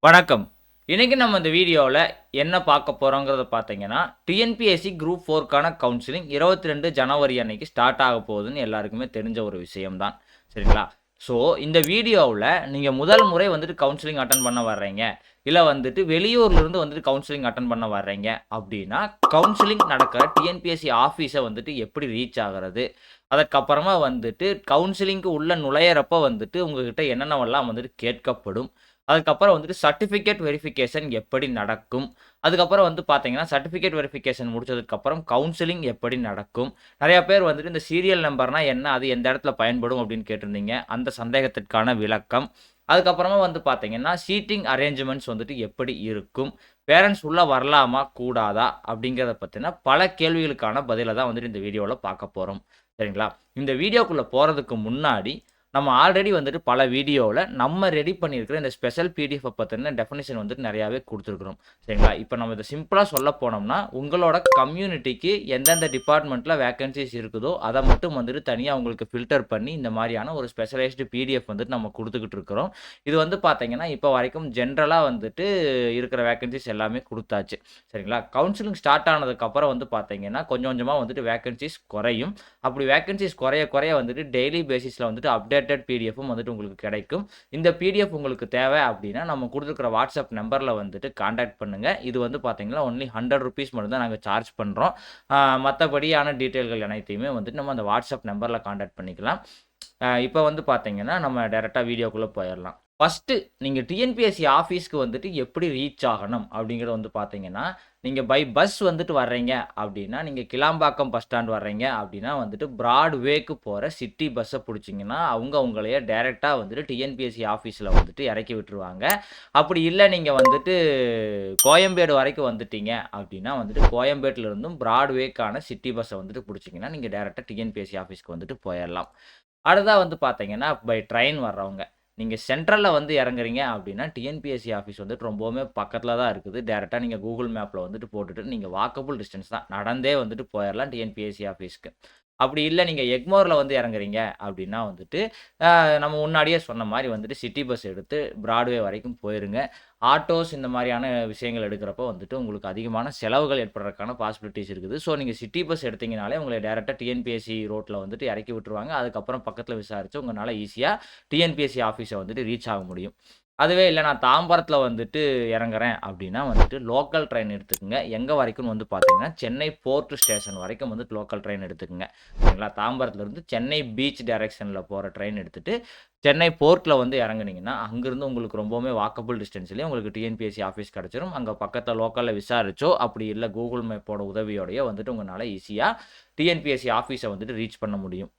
வணக்கம். இன்னைக்கு நம்ம இந்த வீடியோல என்ன பார்க்க போறோங்கிறத பார்த்தீங்கன்னா, டிஎன்பிஎஸ்சி குரூப் 4க்கான கவுன்சிலிங் 22 ஜனவரி அன்னைக்கு ஸ்டார்ட் ஆக போகுதுன்னு எல்லாருக்குமே தெரிஞ்ச ஒரு விஷயம் தான். சரிங்களா? ஸோ இந்த வீடியோவுல நீங்க முதல் முறை வந்துட்டு கவுன்சிலிங் அட்டெண்ட் பண்ண வர்றீங்க. இல்ல வந்துட்டு வெளியூர்லருந்து வந்துட்டு கவுன்சிலிங் அட்டெண்ட் பண்ண வர்றீங்க அப்டின்னா, கவுன்சிலிங் நடக்கிற டிஎன்பிஎஸ்சி ஆஃபீஸ வந்துட்டு எப்படி ரீச் ஆகுறது? அதற்கப்புறமா வந்துட்டு கவுன்சிலிங்க்கு உள்ள நுழையறப்ப வந்துட்டு உங்ககிட்ட என்னென்னவெல்லாம் வந்துட்டு கேட்கப்படும்? அதுக்கப்புறம் வந்துட்டு சர்டிஃபிகேட் வெரிஃபிகேஷன் எப்படி நடக்கும்? அதுக்கப்புறம் வந்து பார்த்தீங்கன்னா, சர்டிஃபிகேட் வெரிஃபிகேஷன் முடிச்சதுக்கப்புறம் கவுன்சிலிங் எப்படி நடக்கும்? நெறைய பேர் வந்துட்டு இந்த சீரியல் நம்பர்னா என்ன? அது எந்த இடத்துல பயன்படும்? அப்படின்னு கேட்டிருந்தீங்க. அந்த சந்தேகத்திற்கான விளக்கம். அதுக்கப்புறமா வந்து பார்த்தீங்கன்னா, சீட்டிங் அரேஞ்ச்மென்ட்ஸ் வந்துட்டு எப்படி இருக்கும்? பேரன்ட்ஸ் உள்ள வரலாமா? கூடாதா? அப்படிங்கிறத பத்தின பல கேள்விகளுக்கான பதில தான் வந்துட்டு இந்த வீடியோல பார்க்க போறோம். சரிங்களா? இந்த வீடியோக்குள்ள போறதுக்கு முன்னாடி நம்ம ஆல்ரெடி வந்துட்டு பல வீடியோல நம்ம ரெடி பண்ணியிருக்கிற இந்த ஸ்பெஷல் பிடிஎஃப் பத்தின டெஃபினிஷன் வந்துட்டு நெறையாவே குடுத்துருக்கிறோம். சரிங்களா? இப்ப நம்ம இத சிம்பிளா சொல்ல போனோம்னா, உங்களோட கம்யூனிட்டிக்கு எந்தெந்த டிபார்ட்மென்ட்ல வேக்கன்ஸீஸ் இருக்குதோ, அத மட்டும் வந்துட்டு தனியா உங்களுக்கு ஃபில்டர் பண்ணி இந்த மாரியான ஒரு ஸ்பெஷலைஸ்டு பிடிஎஃப் வந்துட்டு நம்ம குடுத்துக்கிட்டு இருக்கிறோம். இது வந்து பார்த்தீங்கன்னா, இப்ப வரைக்கும் ஜென்ரலா வந்துட்டு இருக்கிற வேக்கன்ஸீஸ் எல்லாமே குடுத்தாச்சு. சரிங்களா? கவுன்சிலிங் ஸ்டார்ட் ஆனதுக்கு அப்புறம் வந்து பார்த்தீங்கன்னா, கொஞ்சம் கொஞ்சமா வந்துட்டு வேக்கன்ஸீஸ் குறையும். அப்படி வேக்கன்ஸீஸ் குறைய குறைய வந்துட்டு டெய்லி பேசிஸ்ல வந்துட்டு அப்டேட்டட் பிடிஎஃப்பும் வந்துட்டு உங்களுக்கு கிடைக்கும். இந்த பிடிஎஃப் உங்களுக்கு தேவை அப்படின்னா, நம்ம குடுத்துருக்கிற வாட்ஸ்அப் நம்பர்ல வந்துட்டு கான்டாக்ட் பண்ணுங்க. இது வந்து பார்த்தீங்கன்னா, ஒன்லி ₹100 மட்டும் தான் நாங்க சார்ஜ் பண்றோம். மத்தபடியான டீட்டெயில்கள் அனைத்தையுமே வந்துட்டு நம்ம அந்த வாட்ஸ்அப் நம்பர்ல கான்டாக்ட் பண்ணிக்கலாம். இப்ப வந்து பார்த்தீங்கன்னா, நம்ம டைரக்ட்டா வீடியோக்குள்ள போயிரலாம். ஃபர்ஸ்ட்டு நீங்க டிஎன்பிஎஸ்சி ஆஃபீஸ்க்கு வந்துட்டு எப்படி ரீச் ஆகணும் அப்படிங்கிறது வந்து பார்த்தீங்கன்னா, நீங்க பை பஸ் வந்துட்டு வர்றீங்க அப்படின்னா, நீங்க கிளாம்பாக்கம் பஸ் ஸ்டாண்ட் வர்றீங்க அப்படின்னா வந்துட்டு பிராட்வேக்கு போற சிட்டி பஸ்ஸ புடிச்சீங்கன்னா, அவங்க உங்களைய டைரக்ட்டா வந்துட்டு டிஎன்பிஎஸ்சி ஆஃபீஸ்ல வந்துட்டு இறக்கி விட்டுருவாங்க. அப்படி இல்ல நீங்க வந்துட்டு கோயம்பேடு வரைக்கும் வந்துட்டீங்க அப்படின்னா வந்துட்டு கோயம்பேட்ல இருந்தும் பிராட்வேக்கான சிட்டி பஸ்ஸ வந்துட்டு புடிச்சீங்கன்னா, நீங்க டைரக்ட்டா டிஎன்பிஎஸ்சி ஆஃபீஸ்க்கு வந்துட்டு போயிரலாம். அடுத்ததா வந்து பார்த்தீங்கன்னா, பை ட்ரெயின் வர்றவங்க. நீங்க சென்ட்ரல்ல வந்து இறங்குறீங்க அப்படின்னா, டிஎன்பிஎஸ்சி ஆஃபீஸ் வந்துட்டு ரொம்பவுமே பக்கத்தில தான் இருக்குது. டைரக்ட்டா நீங்க கூகுள் மேப்ல வந்துட்டு போட்டுட்டு, நீங்க வாக்கபிள் டிஸ்டன்ஸ் தான். நடந்தே வந்துட்டு போயிரலாம் டிஎன்பிஎஸ்சி ஆஃபீஸ்க்கு. அப்படி இல்ல நீங்க எக்மோர்ல வந்து இறங்குறீங்க அப்படின்னா வந்துட்டு, நம்ம முன்னாடியே சொன்ன மாரி வந்துட்டு சிட்டி பஸ் எடுத்து பிராட்வே வரைக்கும் போயிருங்க. ஆட்டோஸ் இந்த மாரியான விஷயங்கள் எடுக்கிறப்போ வந்துட்டு உங்களுக்கு அதிகமான செலவுகள் ஏற்படுறதுக்கான பாசிபிலிட்டீஸ் இருக்குது. ஸோ நீங்க சிட்டி பஸ் எடுத்தீங்கனாலே உங்கள டைரக்ட்டா டிஎன்பிஎஸ்சி ரோட்ல வந்துட்டு இறக்கி விட்டுருவாங்க. அதுக்கப்புறம் பக்கத்தில விசாரிச்சு உங்கனால ஈஸியா டிஎன்பிஎஸ்சி ஆஃபீஸ வந்துட்டு ரீச் ஆக முடியும். அதுவே இல்ல நான் தாம்பரத்தில வந்துட்டு இறங்குறேன் அப்படின்னா வந்துட்டு லோக்கல் ட்ரெயின் எடுத்துக்கங்க. எங்க வரைக்கும்னு வந்து பார்த்தீங்கன்னா, சென்னை போர்ட் ஸ்டேஷன் வரைக்கும் வந்துட்டு லோக்கல் ட்ரெயின் எடுத்துக்கங்க. சரிங்களா? தாம்பரத்திலிருந்து சென்னை பீச் டைரக்ஷன்ல போற ட்ரெயின் எடுத்துட்டு, சென்னை போர்ட்ல வந்து இறங்குனீங்கன்னா, அங்கிருந்து உங்களுக்கு ரொம்பவுமே வாக்கபிள் டிஸ்டன்ஸ்லயே உங்களுக்கு டிஎன்பிஎஸ்சி ஆஃபீஸ் கிடைச்சிரும். அங்க பக்கத்துல லோக்கல்ல விசாரிச்சோ, அப்படி இல்ல கூகுள் மேப்போட உதவியோடயோ வந்துட்டு உங்கனால ஈஸியா டிஎன்பிஎஸ்சி ஆஃபீஸ வந்துட்டு ரீச் பண்ண முடியும்.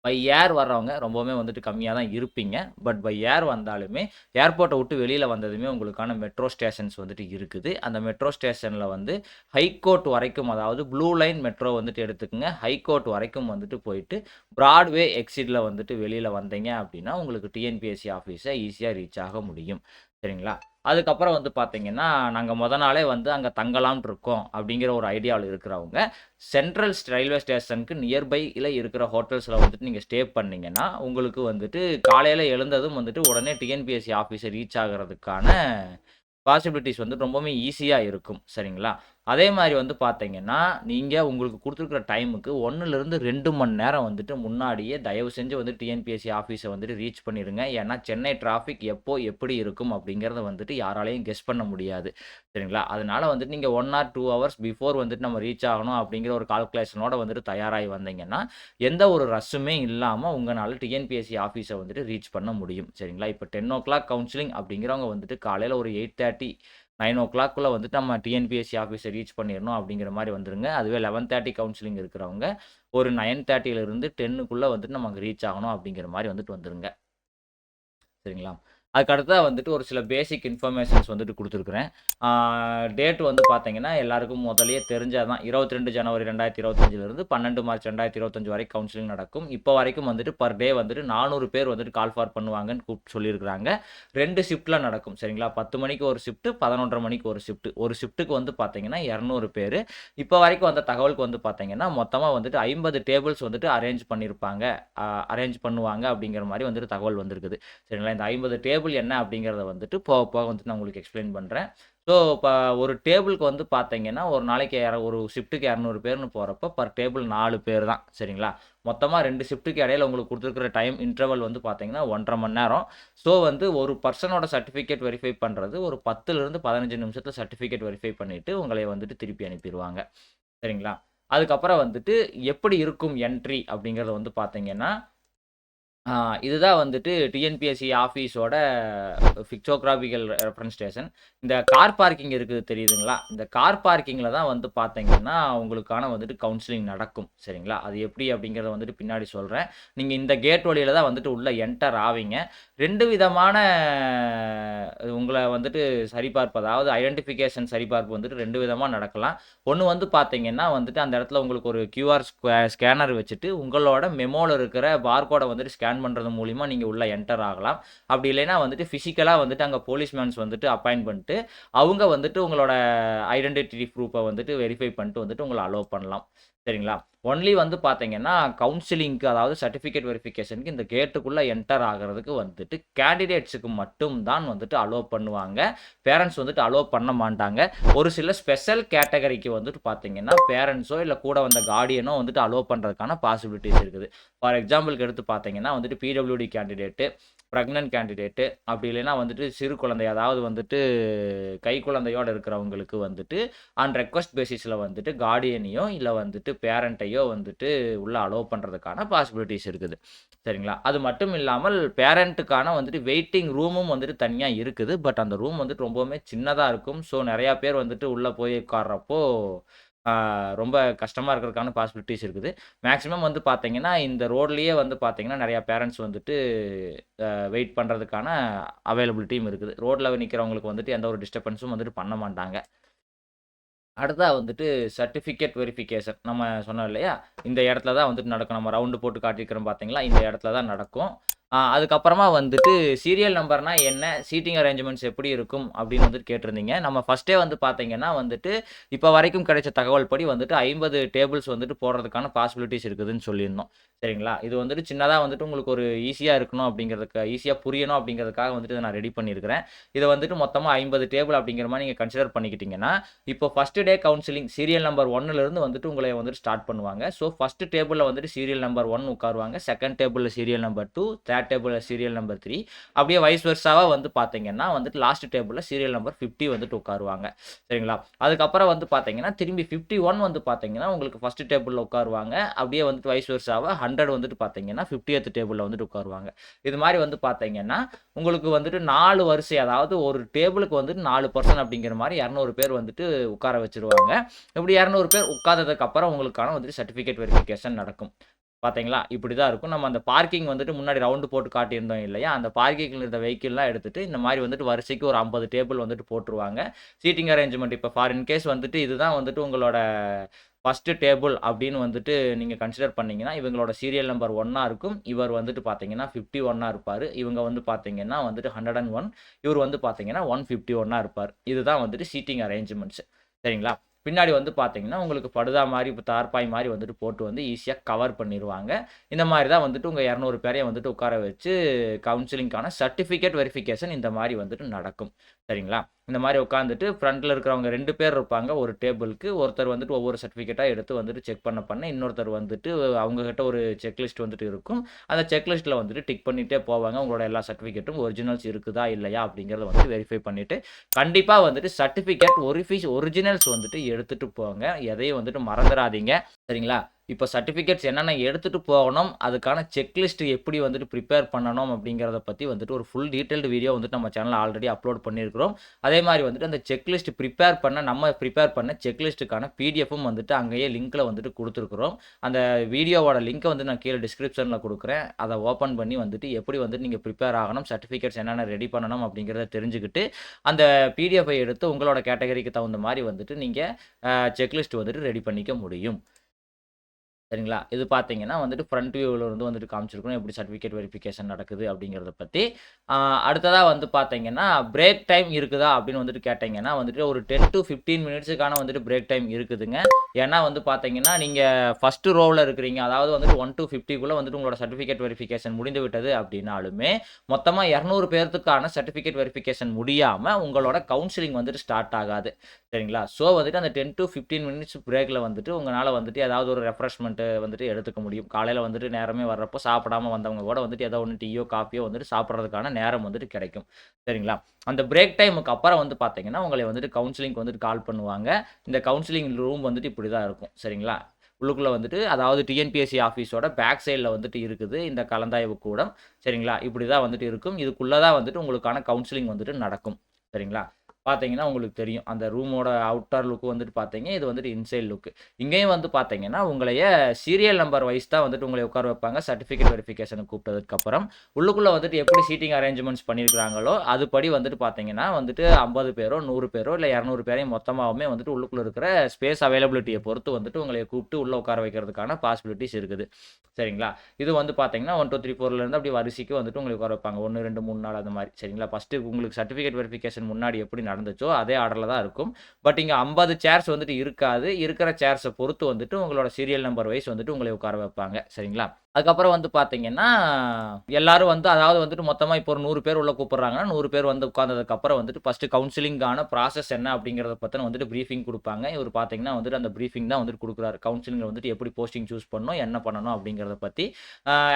பை ஏர் வர்றவங்க ரொம்பவுமே வந்துட்டு கம்மியா தான் இருப்பீங்க. பட் பை ஏர் வந்தாலுமே, ஏர்போர்ட்ட விட்டு வெளியில வந்ததுமே உங்களுக்கான மெட்ரோ ஸ்டேஷன்ஸ் வந்துட்டு இருக்குது. அந்த மெட்ரோ ஸ்டேஷன்ல வந்து ஹைகோர்ட் வரைக்கும் அதாவது ப்ளூ லைன் மெட்ரோ வந்துட்டு எடுத்துக்கங்க. ஹைகோர்ட் வரைக்கும் வந்துட்டு போயிட்டு, பிராட்வே எக்ஸிட்ல வந்துட்டு வெளியில வந்தீங்க அப்படின்னா, உங்களுக்கு டிஎன்பிஎஸ்சி ஆஃபீஸ ஈஸியா ரீச் ஆக முடியும். சரிங்களா? அதுக்கப்புறம் வந்து பார்த்தீங்கன்னா, நாங்க மொத நாளே வந்து அங்க தங்கலாம்னு இருக்கோம் அப்படிங்கிற ஒரு ஐடியால இருக்கிறவங்க, சென்ட்ரல் ரயில்வே ஸ்டேஷனுக்கு நியர்பைல இருக்கிற ஹோட்டல்ஸ்ல வந்துட்டு நீங்க ஸ்டே பண்ணீங்கன்னா, உங்களுக்கு வந்துட்டு காலையில எழுந்ததும் வந்துட்டு உடனே டிஎன்பிஎஸ்சி ஆஃபீஸ ரீச் ஆகுறதுக்கான பாசிபிலிட்டீஸ் வந்து ரொம்பவுமே ஈஸியா இருக்கும். சரிங்களா? அதே மாரி வந்து பார்த்தீங்கன்னா, நீங்க உங்களுக்கு குடுத்துருக்கிற டைமுக்கு 1லிருந்து 2 மணி நேரம் வந்துட்டு முன்னாடியே தயவு செஞ்சு வந்து டிஎன்பிஎஸ்சி ஆஃபீஸ வந்துட்டு ரீச் பண்ணிருங்க. ஏன்னா, சென்னை டிராஃபிக் எப்போ எப்படி இருக்கும் அப்படிங்கிறத வந்துட்டு யாராலயும் கெஸ் பண்ண முடியாது. சரிங்களா? அதனால வந்துட்டு நீங்க 1 ஆர் 2 ஹவர்ஸ் பிஃபோர் வந்துட்டு நம்ம ரீச் ஆகணும் அப்படிங்கிற ஒரு கால்குலேஷனோட வந்துட்டு தயாராகி வந்தீங்கன்னா, எந்த ஒரு ரஷ்ஷுமே இல்லாம உங்கனால டிஎன்பிஎஸ்சி ஆஃபீஸ வந்துட்டு ரீச் பண்ண முடியும். சரிங்களா? இப்ப 10:00 கவுன்சிலிங் அப்படிங்கிறவங்க வந்துட்டு காலையில ஒரு 8:30 9:00க்குள்ள வந்துட்டு நம்ம டிஎன்பிஎஸ்சி ஆஃபீஸ ரீச் பண்ணிறணும் அப்படிங்கிற மாரி வந்துருங்க. அதுவே 11:30 கவுன்சிலிங் இருக்கிறவங்க, ஒரு 9:30லிருந்து 10க்குள்ள வந்துட்டு நம்ம அங்க ரீச் ஆகணும் அப்படிங்கிற மாரி வந்துட்டு வந்துருங்க. சரிங்களா? அதுக்கு அடுத்ததா வந்துட்டு ஒரு சில பேசிக் இன்ஃபர்மேஷன்ஸ் வந்துட்டு குடுத்துருக்கிறேன். டேட் வந்து பார்த்தீங்கன்னா, எல்லாருக்கும் முதல்லயே தெரிஞ்சது தான். 22 ஜனவரி 2025லிருந்து 12 மார்ச் 2025 வரை கவுன்சிலிங் நடக்கும். இப்போ வரைக்கும் வந்துட்டு பர் டே வந்துட்டு 400 பேர் வந்துட்டு கால் ஃபார் பண்ணுவாங்கன்னு சொல்லியிருக்கிறாங்க. 2 ஷிஃப்ட்ல நடக்கும். சரிங்களா? 10 மணிக்கு ஒரு ஷிஃப்ட், 11:30 மணிக்கு ஒரு ஷிஃப்ட். ஒரு ஷிஃப்ட்டுக்கு வந்து பார்த்தீங்கன்னா 200 பேரு. இப்போ வரைக்கும் வந்த தகவலுக்கு வந்து பார்த்தீங்கன்னா, மொத்தமா வந்துட்டு 50 டேபிள்ஸ் வந்துட்டு அரேஞ்ச் பண்ணியிருப்பாங்க. அரேஞ்ச் பண்ணுவாங்க அப்படிங்கிற மாரி வந்துட்டு தகவல் வந்திருக்குது. சரிங்களா? இந்த 50 டேபிள் டேபிள் என்ன அப்படிங்கிறத வந்துட்டு போக போக வந்துட்டு நான் உங்களுக்கு எக்ஸ்பிளைன் பண்ணுறேன். ஸோ இப்போ ஒரு டேபிளுக்கு வந்து பார்த்தீங்கன்னா, ஒரு நாளைக்கு ஒரு ஷிஃப்ட்டுக்கு 200 பேர்னு போகிறப்ப பர் டேபிள் 4 பேர் தான் சரிங்களா? மொத்தமா 2 ஷிஃப்ட்டுக்கு இடையில உங்களுக்கு குடுத்துருக்கிற டைம் இன்டர்வல் வந்து பார்த்தீங்கன்னா, 1 1/2 மணி நேரம். ஸோ வந்து ஒரு பர்சனோட சர்டிஃபிகேட் வெரிஃபை பண்றது ஒரு 10லிருந்து 15 நிமிஷத்துல சர்டிஃபிகேட் வெரிஃபை பண்ணிட்டு, உங்களை வந்துட்டு திருப்பி அனுப்பிருவாங்க. சரிங்களா? அதுக்கப்புறம் வந்துட்டு எப்படி இருக்கும் என்ட்ரி அப்படிங்கிறத வந்து பார்த்தீங்கன்னா, ஆ இதுதான் வந்துட்டு டிஎன்பிஎஸ்சி ஆஃபீஸோட பிக்சோகிராபிக்கல் ரெஃபரன்ஸ் ஸ்டேஷன். இந்த கார் பார்க்கிங் இருக்குது தெரியுதுங்களா? இந்த கார் பார்க்கிங்கில தான் வந்து பார்த்தீங்கன்னா, உங்களுக்கான வந்துட்டு கவுன்சிலிங் நடக்கும். சரிங்களா? அது எப்படி அப்படிங்கிறத வந்துட்டு பின்னாடி சொல்றேன். நீங்க இந்த கேட் வழியில தான் வந்துட்டு உள்ள என்டர் ஆவீங்க. 2 விதமான உங்கள வந்துட்டு சரிபார்ப்பு, அதாவது ஐடென்டிஃபிகேஷன் சரிபார்ப்பு வந்துட்டு 2 விதமா நடக்கலாம். ஒண்ணு வந்து பார்த்தீங்கன்னா வந்துட்டு, அந்த இடத்துல உங்களுக்கு ஒரு கியூஆர் ஸ்கேனர் வச்சுட்டு, உங்களோட மெமோல இருக்கிற பார்கோட வந்துட்டு ஸ்கேன் பண்றது மூலியமா நீங்க உள்ள என்டர் ஆகலாம். அப்படி இல்லைன்னா வந்துட்டு பிசிக்கலா வந்துட்டு அங்க போலீஸ்மேன்ஸ் வந்துட்டு அப்பாயிண்ட் பண்ணிட்டு, அவங்க வந்துட்டு உங்களோட ஐடென்டிட்டி ப்ரூஃப வந்துட்டு வெரிஃபை பண்ணிட்டு வந்துட்டு உங்கள அலோவ் பண்ணலாம். சரிங்களா? ஒன்லி வந்து பார்த்தீங்கன்னா, கவுன்சிலிங்க்கு, அதாவது சர்டிஃபிகேட் வெரிஃபிகேஷனுக்கு இந்த கேட்டுக்குள்ள என்டர் ஆகுறதுக்கு வந்துட்டு கேண்டிடேட்ஸுக்கு மட்டும் தான் வந்துட்டு அலோவ் பண்ணுவாங்க. பேரண்ட்ஸ் வந்துட்டு அலோவ் பண்ண மாட்டாங்க. ஒரு சில ஸ்பெஷல் கேட்டகரிக்கு வந்துட்டு பார்த்தீங்கன்னா, பேரண்ட்ஸோ இல்ல கூட வந்த கார்டியனோ வந்துட்டு அலோவ் பண்றதுக்கான பாசிபிலிட்டீஸ் இருக்குது. ஃபார் எக்ஸாம்பிள்க்கு எடுத்து பார்த்தீங்கன்னா வந்துட்டு பிடபிள்யூடி கேண்டிடேட்டு, பிரெக்னன்ட் கேண்டிடேட்டு, அப்படி இல்லைன்னா வந்துட்டு சிறு குழந்தை, அதாவது வந்துட்டு கைக்குழந்தையோட இருக்கிறவங்களுக்கு வந்துட்டு ஆன் ரெக்வெஸ்ட் பேசிஸ்ல வந்துட்டு கார்டியனையோ இல்ல வந்துட்டு பேரண்ட்டையோ வந்துட்டு உள்ள அலோவ் பண்றதுக்கான பாசிபிலிட்டீஸ் இருக்குது. சரிங்களா? அது மட்டும் இல்லாமல் பேரண்ட்டுக்கான வந்துட்டு வெயிட்டிங் ரூமும் வந்துட்டு தனியா இருக்குது. பட் அந்த ரூம் வந்துட்டு ரொம்பவுமே சின்னதா இருக்கும். ஸோ நெறையா பேர் வந்துட்டு உள்ள போய் உட்கார்றப்போ, ரொம்ப கஷ்டமா இருக்கிறதுக்கான பாசிபிலிட்டீஸ் இருக்குது. மேக்ஸிமம் வந்து பார்த்தீங்கன்னா, இந்த ரோட்லயே வந்து பார்த்தீங்கன்னா, நெறையா பேரண்ட்ஸ் வந்துட்டு வெயிட் பண்றதுக்கான அவைலபிலிட்டியும் இருக்குது. ரோட்ல நிக்கிறவங்களுக்கு வந்துட்டு எந்த ஒரு டிஸ்டர்பன்ஸும் வந்துட்டு பண்ண மாட்டாங்க. அடுத்ததா வந்துட்டு சர்டிஃபிகேட் வெரிஃபிகேஷன். நம்ம சொன்னோம் இல்லையா? இந்த இடத்துல தான் வந்துட்டு நடக்கும். நம்ம ரவுண்டு போட்டு காட்டியிருக்கிறோம் பார்த்தீங்களா? இந்த இடத்துல தான் நடக்கும். அதுக்கப்புறமா வந்துட்டு சீரியல் நம்பர்னா என்ன? சீட்டிங் அரேஞ்ச்மெண்ட்ஸ் எப்படி இருக்கும்? அப்படின்னு வந்துட்டு கேட்டிருந்தீங்க. நம்ம ஃபர்ஸ்ட்டே வந்து பார்த்தீங்கன்னா வந்துட்டு, இப்ப வரைக்கும் கிடைச்ச தகவல் படி வந்துட்டு 50 டேபிள்ஸ் வந்துட்டு போடுறதுக்கான பாசிபிலிட்டீஸ் இருக்குதுன்னு சொல்லியிருந்தோம். சரிங்களா? இது வந்துட்டு சின்னதா வந்துட்டு உங்களுக்கு ஒரு ஈஸியா இருக்கணும் அப்படிங்கிறதுக்கு, ஈஸியா புரியணும் அப்படிங்கிறதுக்காக வந்துட்டு இத நான் ரெடி பண்ணியிருக்கிறேன். இத வந்துட்டு மொத்தமா 50 டேபிள் அப்படிங்கிற மாரி நீங்க கன்சிடர் பண்ணிக்கிட்டீங்கன்னா, இப்போ first day counselling serial number 1லிருந்து வந்துட்டு உங்கள வந்துட்டு ஸ்டார்ட் பண்ணுவாங்க. ஸோ ஃபர்ஸ்ட் டேபிள்ல வந்துட்டு சீரியல் நம்பர் 1 உட்காருவாங்க. செகண்ட் டேபிள்ல சீரியல் நம்பர் 2, தேர்ட் டேபிள்ல சீரியல் நம்பர் 3, அப்படியே வைஸ் வெர்சாவா வந்து பார்த்தீங்கன்னா வந்துட்டு லாஸ்ட் டேபிள்ல சீரியல் நம்பர் 50 வந்துட்டு உட்காருவாங்க. சரிங்களா? அதுக்கப்புறம் வந்து பார்த்தீங்கன்னா, திரும்பி 51 வந்து பார்த்தீங்கன்னா, உங்களுக்கு ஃபர்ஸ்ட் டேபிள்ல உட்காருவாங்க. அப்படியே வந்துட்டு வைஸ் வெர்சாவா 100 வந்துட்டு பார்த்தீங்கன்னா, 50த் டேபிள்ல வந்துட்டு உட்காருவாங்க. இது மாரி வந்து பார்த்தீங்கன்னா, உங்களுக்கு வந்துட்டு 4 வரிசை, அதாவது ஒரு டேபிளுக்கு வந்துட்டு 4 பெர்சன் அப்படிங்கிற மாரி 200 பேர் வந்துட்டு உட்கார வச்சுருவாங்க. இப்படி 200 பேர் உட்கார்ந்ததுக்கு அப்புறம் உங்களுக்கான வந்துட்டு சர்டிஃபிகேட் வெரிஃபிகேஷன் நடக்கும். பார்த்தீங்களா? இப்படி தான் இருக்கும். நம்ம அந்த பார்க்கிங் வந்துட்டு முன்னாடி ரவுண்டு போட்டு காட்டியிருந்தோம் இல்லையா? அந்த பார்க்கிங்ல இருந்த வெஹிக்கிள்லாம் எடுத்துட்டு, இந்த மாரி வந்துட்டு வரிசைக்கு ஒரு 50 டேபிள் வந்துட்டு போட்டுருவாங்க. சீட்டிங் அரேஞ்ச்மெண்ட் இப்ப ஃபார் இன் கேஸ் வந்துட்டு இதுதான் வந்துட்டு உங்களோட ஃபர்ஸ்ட் டேபிள் அப்படின்னு வந்துட்டு நீங்க கன்சிடர் பண்ணீங்கன்னா, இவங்களோட சீரியல் நம்பர் 1ஆ இருக்கும். இவர் வந்துட்டு பார்த்தீங்கன்னா 51ஆ இருப்பாரு. இவங்க வந்து பார்த்தீங்கன்னா வந்துட்டு 101. இவர் வந்து பார்த்தீங்கன்னா 151ஆ இருப்பார். இதுதான் வந்துட்டு சீட்டிங் அரேஞ்ச்மெண்ட்ஸ். சரிங்களா? பின்னாடி வந்து பார்த்தீங்கன்னா, உங்களுக்கு படுதா மாரி, தார்ப்பாய் மாரி வந்துட்டு போட்டு வந்து ஈஸியா கவர் பண்ணிருவாங்க. இந்த மாரி தான் வந்துட்டு உங்க 200 பேரையும் வந்துட்டு உட்கார வச்சு கவுன்சிலிங்க்கான சர்டிஃபிகேட் வெரிஃபிகேஷன் இந்த மாரி வந்துட்டு நடக்கும். சரிங்களா? இந்த மாரி உட்காந்துட்டு ஃப்ரண்ட்ல இருக்கிறவங்க 2 பேர் இருப்பாங்க ஒரு டேபிளுக்கு. ஒருத்தர் வந்துட்டு ஒவ்வொரு சர்டிஃபிகேட்டா எடுத்து வந்துட்டு செக் பண்ண, இன்னொருத்தர் வந்துட்டு அவங்க கிட்ட ஒரு செக் லிஸ்ட் வந்துட்டு இருக்கும். அந்த செக் லிஸ்ட்ல வந்துட்டு டிக் பண்ணிட்டே போவாங்க. உங்களோட எல்லா சர்டிஃபிகேட்டும் ஒரிஜினல்ஸ் இருக்குதா? இல்லையா? அப்படிங்கிறத வந்து வெரிஃபை பண்ணிட்டு, கண்டிப்பா வந்துட்டு சர்டிஃபிகேட் ஒரிஜினல்ஸ் வந்துட்டு எடுத்துட்டு போங்க. எதையும் வந்துட்டு மறந்துறாதீங்க. சரிங்களா? இப்ப சர்டிஃபிகேட்ஸ் என்னென்ன எடுத்துட்டு போகணும், அதுக்கான செக் லிஸ்ட் எப்படி வந்துட்டு பிரிப்பேர் பண்ணணும் அப்படிங்கிறத பத்தி வந்துட்டு ஒரு ஃபுல் டீட்டெயில்டு வீடியோ வந்துட்டு நம்ம சேனல்ல ஆல்ரெடி அப்லோட் பண்ணியிருக்கிறோம். அதே மாரி வந்துட்டு அந்த செக் லிஸ்ட் நம்ம பிரிப்பேர் பண்ண செக் லிஸ்ட்டுக்கான பிடிஎஃப்பும் வந்துட்டு அங்கேயே லிங்க்ல வந்துட்டு குடுத்துருக்கிறோம். அந்த வீடியோவோட லிங்க்க வந்து நான் கீழ டிஸ்கிரிப்ஷன்ல குடுக்குறேன். அத ஓப்பன் பண்ணி வந்துட்டு எப்படி வந்துட்டு நீங்க பிரிப்பேர் ஆகணும், சர்டிஃபிகேட்ஸ் என்னென்ன ரெடி பண்ணணும் அப்படிங்கிறத தெரிஞ்சுக்கிட்டு, அந்த பிடிஎஃப்பை எடுத்து உங்களோட கேட்டகரிக்கு தகுந்த மாரி வந்துட்டு நீங்க செக் லிஸ்ட் வந்துட்டு ரெடி பண்ணிக்க முடியும். சரிங்களா? இது பார்த்தீங்கன்னா வந்துட்டு ஃப்ரண்ட் வியூல இருந்து வந்துட்டு காமிச்சிருக்கணும். எப்படி சர்டிஃபிகேட் வெரிஃபிகேஷன் நடக்குது அப்படிங்கிறத பத்தி. ஆ அடுத்ததா வந்து பார்த்தீங்கன்னா, பிரேக் டைம் இருக்குதா அப்படின்னு வந்துட்டு கேட்டீங்கன்னா வந்துட்டு ஒரு 10 டூ 15 மினிட்ஸுக்கான வந்துட்டு பிரேக் டைம் இருக்குதுங்க. ஏன்னா வந்து பார்த்தீங்கன்னா, நீங்க ஃபர்ஸ்ட் ரோவ்ல இருக்கிறீங்க. அதாவது வந்துட்டு 1 டூ 50க்குள்ள வந்துட்டு உங்களோட சர்டிஃபிகேட் வெரிஃபிகேஷன் முடிந்து விட்டது அப்படின்னாலுமே, மொத்தமா 200 பேர்த்துக்கான சர்டிஃபிகேட் வெரிஃபிகேஷன் முடியாம உங்களோட கவுன்சிலிங் வந்துட்டு ஸ்டார்ட் ஆகாது. சரிங்களா? ஸோ வந்துட்டு அந்த 10 டூ 15 மினிட்ஸ் பிரேக்ல வந்துட்டு உங்கனால வந்துட்டு ஏதாவது ஒரு ரெஃப்ரெஷ்மென்ட் வந்துட்டு எடுத்துக்க முடியும். காலையில வந்துட்டு நேரமே வர்றப்போ சாப்பிடாம வந்தவங்க கூட வந்துட்டு ஏதோ ஒண்ணு டீயோ, காஃபியோ வந்துட்டு சாப்பிடுறதுக்கான நேரம் வந்துட்டு கிடைக்கும். சரிங்களா? அந்த பிரேக் டைமுக்கு அப்புறம் வந்து பார்த்தீங்கன்னா, உங்கள வந்துட்டு கவுன்சிலிங்க்கு வந்துட்டு கால் பண்ணுவாங்க. இந்த கவுன்சிலிங் ரூம் வந்துட்டு இப்படி தான் இருக்கும். சரிங்களா? உள்ளுக்குள்ள வந்துட்டு அதாவது டிஎன்பிஎஸ்சி ஆஃபீஸோட பேக் சைட்ல வந்துட்டு இருக்குது இந்த கலந்தாய்வு கூடம். சரிங்களா? இப்படி தான் வந்துட்டு இருக்கும். இதுக்குள்ள தான் வந்துட்டு உங்களுக்கான கவுன்சிலிங் வந்துட்டு நடக்கும். சரிங்களா? பார்த்தீங்கன்னா உங்களுக்கு தெரியும். அந்த ரூமோட அவுட்டர் லுக் வந்துட்டு பார்த்தீங்க, இது வந்துட்டு இன்சைட் லுக். இங்கேயும் வந்து பார்த்தீங்கன்னா, உங்களைய சீரியல் நம்பர் வைஸ் தான் வந்துட்டு உங்கள உட்கார வைப்பாங்க. சர்டிஃபிகேட் வெரிஃபிகேஷனுக்கு கூப்பிட்டதுக்கப்புறம். உள்ளுக்குள்ள வந்துட்டு எப்படி சீட்டிங் அரேஞ்ச்மென்ட்ஸ் பண்ணியிருக்கிறாங்களோ, அதுபடி வந்துட்டு பார்த்தீங்கன்னா, வந்துட்டு 50 பேரோ, 100 பேரோ, இல்ல 200 பேரையும் மொத்தமாவுமே வந்துட்டு உள்ளுக்குள்ள இருக்கிற ஸ்பேஸ் அவைலபிலிட்டிய பொறுத்து வந்துட்டு உங்களைய கூப்பிட்டு உள்ள உட்கார வைக்கிறதுக்கான பாசிபிலிட்டீஸ் இருக்குது. சரிங்களா? இது வந்து பார்த்தீங்கன்னா, 1, 2, 3, 4லேருந்து அப்படி வரிசைக்கு வந்துட்டு உங்கள உட்கார வைப்பாங்க. 1, 2, 3, 4 அந்த மாரி. சரிங்களா? ஃபர்ஸ்ட்டு உங்களுக்கு சர்டிஃபிகேட் வெரிஃபிகேஷன் முன்னாடி எப்படி நடந்துச்சோ, அதே ஆர்டர்ல தான் இருக்கும். பட் இங்க 50 சேர்ஸ் வந்துட்டு இருக்காது. இருக்கிற சேர்ஸ பொறுத்து வந்துட்டு உங்களோட சீரியல் நம்பர் வைஸ் வந்துட்டு உங்கள உட்கார வைப்பாங்க. சரிங்களா? அதுக்கப்புறம் வந்து பார்த்தீங்கன்னா, எல்லாரும் வந்து அதாவது வந்துட்டு மொத்தமா இப்போ ஒரு 100 பேர் உள்ள கூப்பிடுறாங்கன்னா, 100 பேர் வந்து உட்கார்ந்ததுக்கப்புறம் வந்துட்டு ஃபர்ஸ்ட்டு கவுன்சிலிங்கான ப்ராசஸ் என்ன அப்படிங்கிறத பத்தின வந்துட்டு பிரீஃபிங் குடுப்பாங்க. இவரு பார்த்தீங்கன்னா வந்துட்டு அந்த பிரீஃபிங் தான் வந்துட்டு குடுக்குறாரு. கவுன்சிலிங்ல வந்துட்டு எப்படி போஸ்டிங் சூஸ் பண்ணணும், என்ன பண்ணணும் அப்படிங்கிறத பத்தி.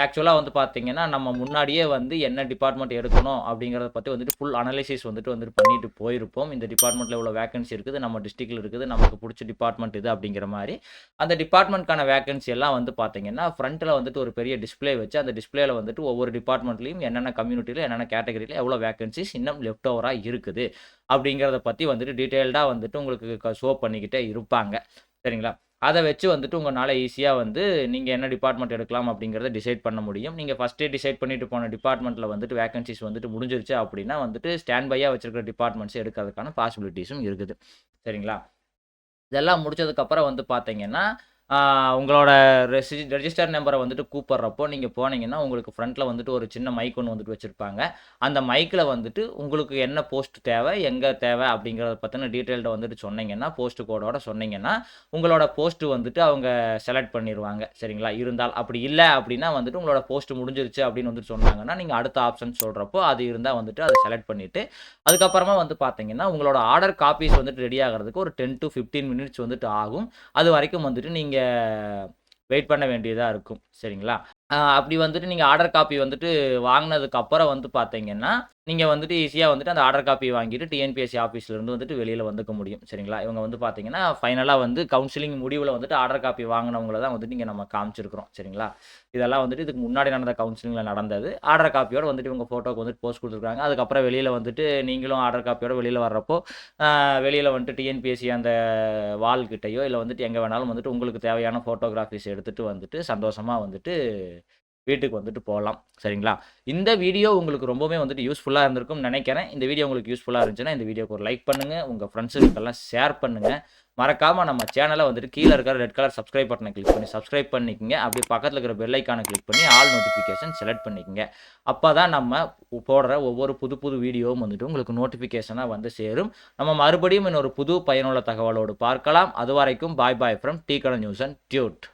ஆக்சுவலா வந்து பார்த்தீங்கன்னா, நம்ம முன்னாடியே வந்து என்ன டிபார்ட்மெண்ட் எடுக்கணும் அப்படிங்கிறத பத்தி வந்துட்டு ஃபுல் அனலைசிஸ் வந்துட்டு பண்ணிட்டு போயிருப்போம். இந்த டிபார்ட்மெண்ட்ல இவ்வளோ வேக்கன்சி இருக்குது, நம்ம டிஸ்ட்ரிக்ட்ல இருக்குது, நமக்கு புடிச்ச டிபார்ட்மெண்ட் இது அப்படிங்கிற மாரி. அந்த டிபார்ட்மெண்ட்க்கான வேக்கன்சி எல்லாம் வந்து பார்த்தீங்கன்னா, ஃப்ரண்ட்ல வந்துட்டு ஒரு பெரிய டிஸ்ப்ளே வச்சு, அந்த டிஸ்ப்ளேல வந்துட்டு ஒவ்வொரு டிபார்ட்மெண்ட்லயும் என்னென்ன கம்யூனிட்டில, என்னென்ன கேட்டகரில எவ்வளோ வேக்கன்சிஸ் இன்னும் லெஃப்ட் ஓவரா இருக்குது. அப்படிங்கிறத பத்தி வந்துட்டு டீட்டெயில்டா வந்துட்டு உங்களுக்கு ஷோ பண்ணிக்கிட்டே இருப்பாங்க. சரிங்களா? அத வச்சு வந்துட்டு உங்கனால ஈஸியா வந்து நீங்க என்ன டிபார்ட்மெண்ட் எடுக்கலாம் அப்படிங்கிறத டிசைட் பண்ண முடியும். நீங்க ஃபர்ஸ்ட்டே டிசைட் பண்ணிட்டு போன டிபார்ட்மெண்ட்ல வந்துட்டு வேக்கன்சிஸ் வந்துட்டு முடிஞ்சிருச்சு அப்படின்னா வந்துட்டு ஸ்டாண்ட் பையா வச்சிருக்கிற டிபார்ட்மெண்ட்ஸ் எடுக்கிறதுக்கான பாசிபிலிட்டீஸும் இருக்குது. சரிங்களா? இதெல்லாம் முடிச்சதுக்கப்புறம் வந்து பார்த்தீங்கன்னா, ஆ உங்களோட ரெஜிஸ்டர் நம்பர வந்துட்டு கூப்பிடுறப்போ, நீங்க போனீங்கன்னா, உங்களுக்கு ஃப்ரண்ட்ல வந்துட்டு ஒரு சின்ன மைக் ஒண்ணு வந்துட்டு வச்சிருப்பாங்க. அந்த மைக்ல வந்துட்டு உங்களுக்கு என்ன போஸ்ட் தேவை, எங்க தேவை அப்படிங்கிறத பத்தின டீட்டெயில்ட வந்துட்டு சொன்னீங்கன்னா, போஸ்ட் கோடோட சொன்னீங்கன்னா, உங்களோட போஸ்ட் வந்துட்டு அவங்க செலக்ட் பண்ணிருவாங்க. சரிங்களா? இருந்தால் அப்படி இல்ல அப்படின்னா வந்துட்டு உங்களோட போஸ்ட் முடிஞ்சிருச்சு அப்படின்னு வந்துட்டு சொன்னாங்கன்னா, நீங்க அடுத்த ஆப்ஷன் சொல்றப்போ, அது இருந்தா வந்துட்டு அத செலக்ட் பண்ணிட்டு, அதுக்கப்புறமா வந்து பார்த்தீங்கன்னா, உங்களோட ஆர்டர் காப்பீஸ் வந்துட்டு ரெடி ஆகுறதுக்கு ஒரு 10 டூ 15 மினிட்ஸ் வந்துட்டு ஆகும். அது வரைக்கும் வந்துட்டு நீங்க வெயிட் பண்ண வேண்டியதா இருக்கும். சரிங்களா? அப்படி வந்துட்டு நீங்க ஆர்டர் காப்பி வந்துட்டு வாங்குனதுக்கு அப்புறம் வந்து பார்த்தீங்கன்னா, நீங்க வந்துட்டு ஈஸியா வந்துட்டு அந்த ஆர்டர் காப்பி வாங்கிட்டு டிஎன்பிஎஸ்சி ஆஃபீஸ்ல இருந்து வந்துட்டு வெளியில வந்துக்க முடியும். சரிங்களா? இவங்க வந்து பார்த்தீங்கன்னா, ஃபைனலா வந்து கவுன்சிலிங் முடிவுல வந்துட்டு ஆர்டர் காப்பி வாங்குனவங்கள தான் வந்துட்டு இங்க நம்ம காமிச்சிருக்கிறோம். சரிங்களா? இதெல்லாம் வந்துட்டு இதுக்கு முன்னாடி நடந்த கவுன்சிலிங்ல நடந்தது. ஆர்டர் காப்பியோட வந்துட்டு இவங்க ஃபோட்டோக்கு வந்துட்டு போஸ்ட் குடுத்துருக்காங்க. அதுக்கப்புறம் வெளியில வந்துட்டு நீங்களும் ஆர்டர் காப்பியோட வெளியில வர்றப்போ, வெளியில வந்துட்டு டிஎன்பிஎஸ்சி அந்த வால் கிட்டயோ, இல்ல வந்துட்டு எங்க வேணாலும் வந்துட்டு உங்களுக்கு தேவையான ஃபோட்டோகிராஃபிஸ் எடுத்துட்டு வந்துட்டு சந்தோஷமா வந்துட்டு வீட்டுக்கு வந்துட்டு போலாம். சரிங்களா? இந்த வீடியோ உங்களுக்கு ரொம்பவுமே வந்துட்டு யூஸ்ஃபுல்லா இருந்திருக்கும்னு நெனைக்கிறேன். இந்த வீடியோ உங்களுக்கு யூஸ்ஃபுல்லா இருந்துச்சுன்னா, இந்த வீடியோக்கு ஒரு லைக் பண்ணுங்க. உங்க ஃப்ரெண்ட்ஸுகளுக்கெல்லாம் ஷேர் பண்ணுங்க. மறக்காம நம்ம சேனல வந்துட்டு கீழ இருக்கிற ரெட் கலர் சப்ஸ்கிரைப் பட்டன கிளிக் பண்ணி சப்ஸ்கிரைப் பண்ணிக்கங்க. அப்படியே பக்கத்துல இருக்கிற பெல் ஐகான கிளிக் பண்ணி ஆல் நோட்டிஃபிகேஷன் செலக்ட் பண்ணிக்கங்க. அப்பதான் நம்ம போடுற ஒவ்வொரு புது புது வீடியோவும் வந்துட்டு உங்களுக்கு நோட்டிஃபிகேஷனா வந்து சேரும். நம்ம மறுபடியும் இன்னொரு புது பயனுள்ள தகவலோடு பார்க்கலாம். அதுவரைக்கும் பாய் பாய் ஃப்ரம் டீ கடை நியூஸ் அண்ட் டியூட்.